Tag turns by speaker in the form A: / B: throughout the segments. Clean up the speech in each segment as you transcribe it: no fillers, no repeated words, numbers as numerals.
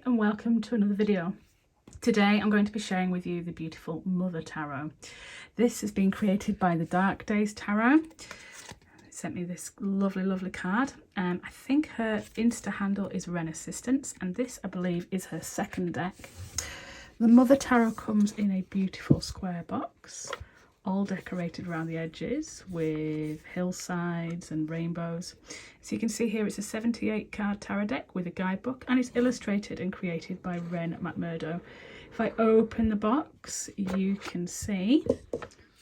A: Hi and welcome to another video. Today I'm going to be sharing with you the beautiful Mother Tarot. This has been created by the Dark Days Tarot. It sent me this lovely card. I think her Insta handle is Ren Assistance, and this I believe is her second deck. The Mother Tarot comes in a beautiful square box, all decorated around the edges with hillsides and rainbows. So you can see here it's a 78 card tarot deck with a guidebook, and it's illustrated and created by Ren McMurdo. If I open the box, you can see,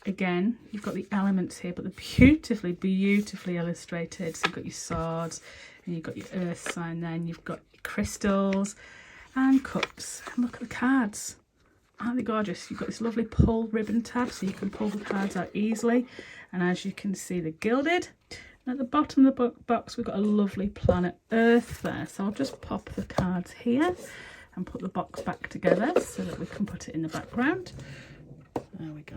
A: again, you've got the elements here, but they're beautifully illustrated. So you've got your swords, and you've got your earth sign, then you've got your crystals and cups. And look at the cards. Aren't they gorgeous? You've got this lovely pull ribbon tab, so you can pull the cards out easily. And as you can see, they're gilded. And at the bottom of the box, we've got a lovely planet Earth there. So I'll just pop the cards here and put the box back together so that we can put it in the background. There we go.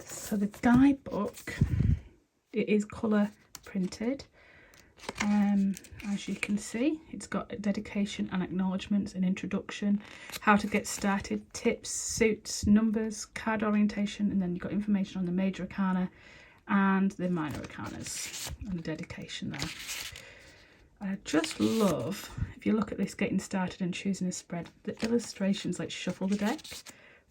A: So the guidebook, it is colour printed. As you can see, it's got dedication and acknowledgements, an introduction, how to get started, tips, suits, numbers, card orientation, and then you've got information on the major arcana and the minor arcanas and the dedication there. I just love, if you look at this, getting started and choosing a spread, the illustrations like shuffle the deck,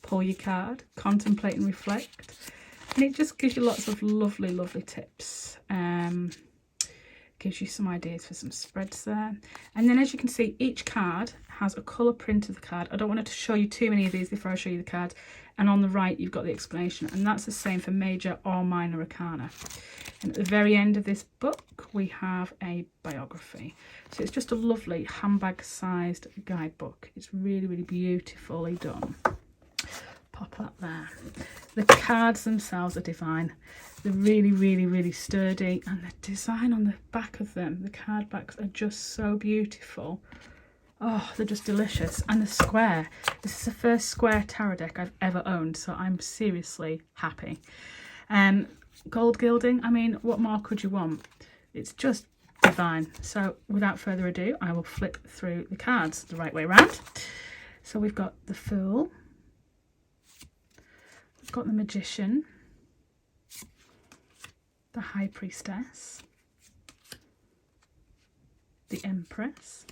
A: pull your card, contemplate and reflect, and it just gives you lots of lovely tips. Gives you some ideas for some spreads there. And then as you can see, each card has a colour print of the card. I don't want to show you too many of these before I show you the cards. And on the right, you've got the explanation. And that's the same for major or minor arcana. And at the very end of this book, we have a biography. So it's just a lovely handbag-sized guidebook. It's really beautifully done. Pop that there. The cards themselves are divine. They're really sturdy, and the design on the back of them, the card backs, are just so beautiful. Oh, they're just delicious. And the square, this is the first square tarot deck I've ever owned, so I'm seriously happy. Gold gilding, I mean, what more could you want? It's just divine. So without further ado, I will flip through the cards the right way around. So we've got the Fool, we've got the Magician, the High Priestess, the Empress.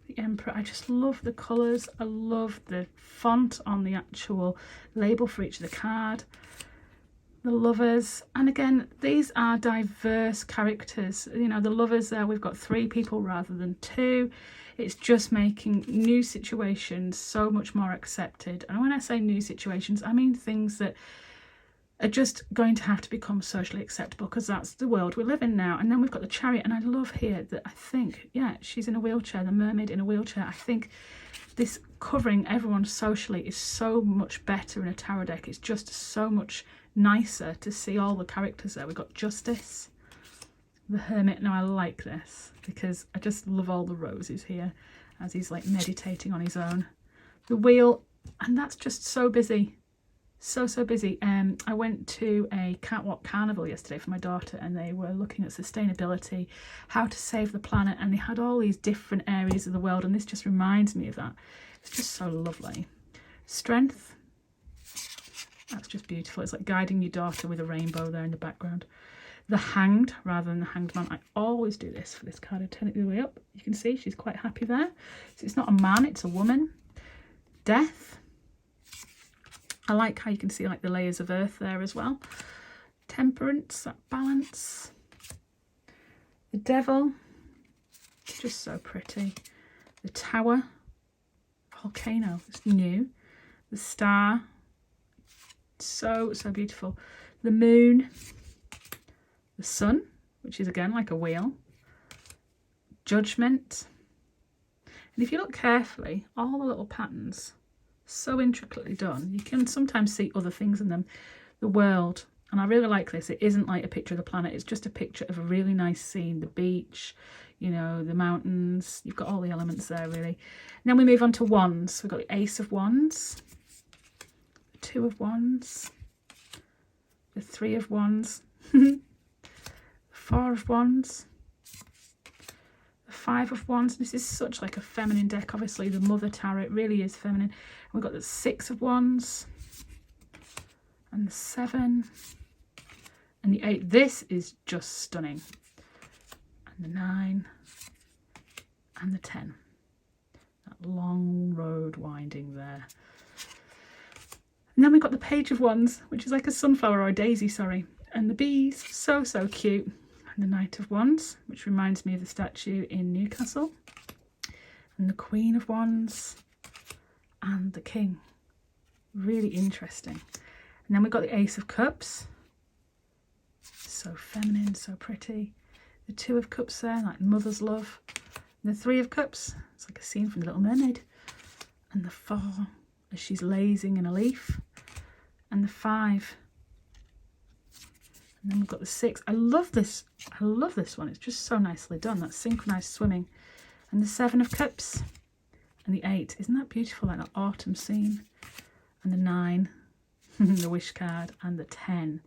A: The Emperor, I just love the colours. I love the font on the actual label for each of the card. The Lovers, and again, these are diverse characters. You know, the Lovers there, we've got 3 people rather than 2. It's just making new situations so much more accepted. And when I say new situations, I mean things that are just going to have to become socially acceptable, because that's the world we live in now. And then we've got the Chariot, and I love here that I think, yeah, she's in a wheelchair, the mermaid in a wheelchair. I think this covering everyone socially is so much better in a tarot deck. It's just so much nicer to see all the characters there. We've got Justice, the Hermit. Now I like this because I just love all the roses here as he's like meditating on his own. The Wheel, and that's just so busy. So busy. I went to a catwalk carnival yesterday for my daughter, and they were looking at sustainability, how to save the planet, and they had all these different areas of the world, and this just reminds me of that. It's just so lovely. Strength, that's just beautiful. It's like guiding your daughter with a rainbow there in the background. The Hanged rather than the Hanged Man. I always do this for this card. I turn it the other way up. You can see she's quite happy there. So it's not a man, it's a woman. Death. I like how you can see like the layers of earth there as well. Temperance, that balance. The Devil, just so pretty. The Tower, Volcano, it's new. The Star, so beautiful. The Moon, the Sun, which is again like a wheel. Judgment. And if you look carefully, all the little patterns, so intricately done. You can sometimes see other things in them. The World, and I really like this. It isn't like a picture of the planet. It's just a picture of a really nice scene. The beach, you know, the mountains. You've got all the elements there, really. And then we move on to Wands. We've got the Ace of Wands, the 2 of Wands, the 3 of Wands, the 4 of Wands, the Five of Wands. This is such like a feminine deck. Obviously the Mother Tarot, it really is feminine. We've got the Six of Wands and the 7 and the 8. This is just stunning. And the 9 and the 10. That long road winding there. And then we've got the Page of Wands, which is like a sunflower or a daisy, sorry. And the bees, so, so cute. And the Knight of Wands, which reminds me of the statue in Newcastle. And the Queen of Wands and the King. Really interesting. And then we've got the Ace of Cups. So feminine, so pretty. The Two of Cups there, like mother's love. And the Three of Cups, it's like a scene from The Little Mermaid. And the 4, as she's lazing in a leaf. And the 5. And then we've got the 6. I love this one. It's just so nicely done. That's synchronized swimming. And the 7 of Cups. And the 8. Isn't that beautiful? Like that autumn scene. And the 9. The Wish card. And the 10.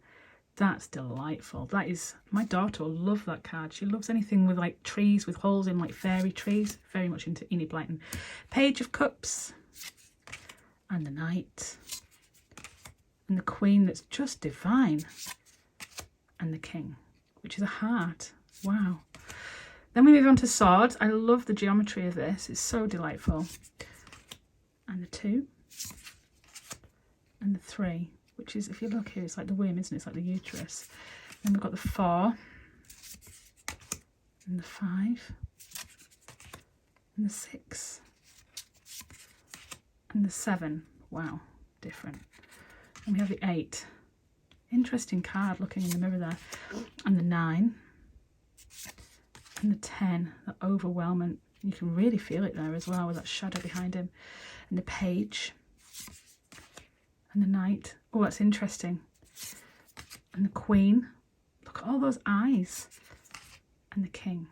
A: That's delightful. That is, my daughter will love that card. She loves anything with like trees with holes in, like fairy trees. Very much into Enid Blyton. Page of Cups. And the Knight. And the Queen, that's just divine. And the King, which is a heart. Wow. Then we move on to Swords. I love the geometry of this. It's so delightful. And the 2. And the 3, which is, if you look here, it's like the womb, isn't it? It's like the uterus. Then we've got the 4. And the 5. And the 6. And the 7. Wow, different. And we have the 8. Interesting card looking in the mirror there. And the 9. And the 10. That overwhelming. You can really feel it there as well with that shadow behind him. And the Page. And the Knight. Oh, that's interesting. And the Queen. Look at all those eyes. And the King.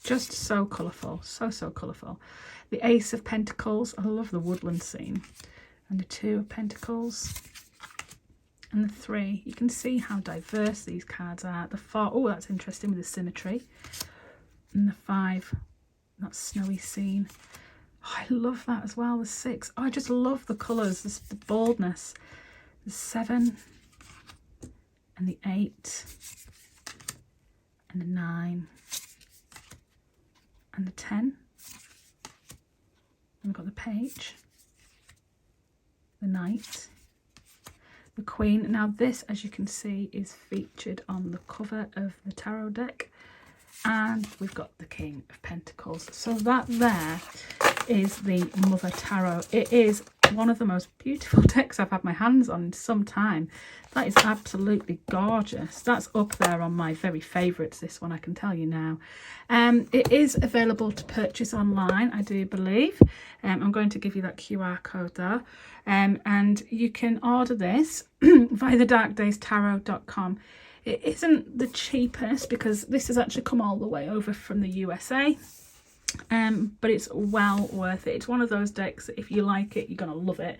A: Just so colourful. So, so colourful. The Ace of Pentacles. I love the woodland scene. And the 2 of Pentacles. And the 3. You can see how diverse these cards are. The 4. Oh, that's interesting with the symmetry. And the 5. That snowy scene. Oh, I love that as well. The 6. Oh, I just love the colours. The boldness. The 7. And the 8. And the 9. And the 10. And we've got the Page. The Knight. The Queen. Now this, as you can see, is featured on the cover of the tarot deck. And we've got the King of Pentacles. So that there is the Mother Tarot. It is one of the most beautiful decks I've had my hands on in some time. That is absolutely gorgeous. That's up there on my very favourites, this one, I can tell you now. It is available to purchase online, I do believe. I'm going to give you that QR code there. And you can order this via thedarkdaystarot.com. It isn't the cheapest because this has actually come all the way over from the USA. But it's well worth it. It's one of those decks that if you like it, you're going to love it.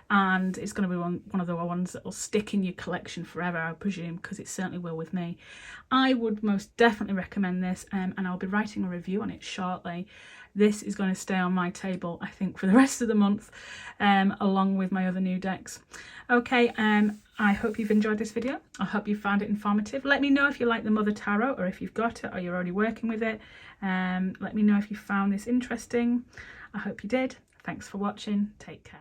A: And it's going to be one of the ones that will stick in your collection forever, I presume, because it certainly will with me. I would most definitely recommend this, and I'll be writing a review on it shortly. This is going to stay on my table, I think, for the rest of the month, along with my other new decks. Okay, I hope you've enjoyed this video. I hope you found it informative. Let me know if you like the Mother Tarot, or if you've got it, or you're already working with it. Let me know if you found this interesting. I hope you did. Thanks for watching. Take care.